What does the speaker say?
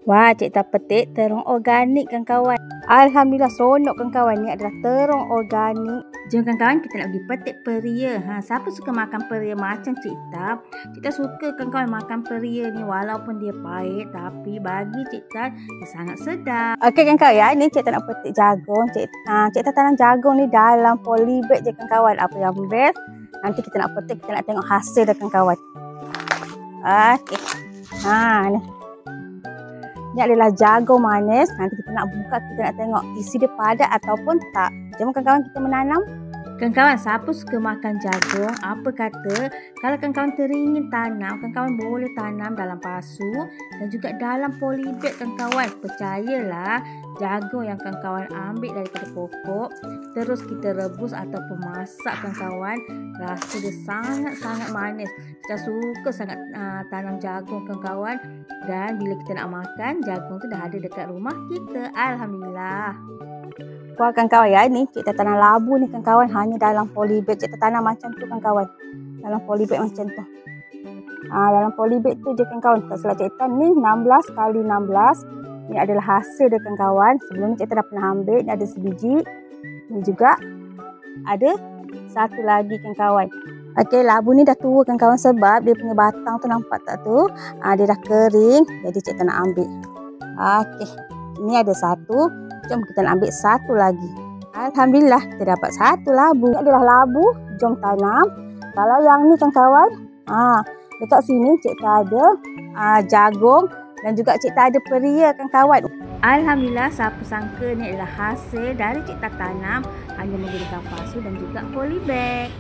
Wah, Cik Tak petik terong organik kawan-kawan. Alhamdulillah seronok kawan-kawan, ni adalah terong organik. Jom kawan-kawan kita nak pergi petik peria. Siapa suka makan peria macam Cik Tak? Cik Tak suka kawan-kawan makan peria ni walaupun dia pahit, tapi bagi Cik Tak dia sangat sedap. Okey kawan-kawan ya, ni Cik Tak nak petik jagung. Cik Tak tanam jagung ni dalam polybag je kawan-kawan. Apa yang best? Nanti kita nak petik, kita nak tengok hasil dah kawan-kawan. Okey. Ni. Ini adalah jagung manis. Nanti kita nak buka, kita nak tengok isi dia padat ataupun tak. Jom kawan-kawan kita menanam. Kawan-kawan, siapa suka makan jagung? Apa kata kalau kawan-kawan teringin tanam, kawan-kawan boleh tanam dalam pasu dan juga dalam polybag kawan-kawan. Percayalah, jagung yang kawan-kawan ambil daripada pokok, terus kita rebus ataupun masak kawan-kawan, rasa dia sangat-sangat manis. Kita suka sangat tanam jagung kawan-kawan, dan bila kita nak makan, jagung tu dah ada dekat rumah kita. Alhamdulillah. Wah kawan-kawan ya, ni Cik Tak tanam labu ni kawan-kawan, hanya dalam polybag. Cik Tak tanam macam tu kawan-kawan, dalam polybag macam tu. Dalam polybag tu je kawan-kawan. Tak salah Cik Tak ni 16 kali 16. Ni adalah hasil dia kawan-kawan. Sebelum ni Cik Tak dah pernah ambil. Ni ada sebiji. Ni juga ada satu lagi kawan-kawan. Okey, labu ni dah tua kawan-kawan sebab dia punya batang tu nampak tak tu? Dia dah kering. Jadi Cik Tak nak ambil. Okey, ni ada satu. Jom kita nak ambil satu lagi. Alhamdulillah kita dapat satu labu. Ini adalah labu. Jom tanam. Kalau yang ni kawan-kawan, dekat sini Cik Tak ada jagung dan juga Cik Tak ada peria kawan-kawan. Alhamdulillah, siapa sangka ni adalah hasil dari Cik Tak tanam hanya menggunakan pasu dan juga polybag.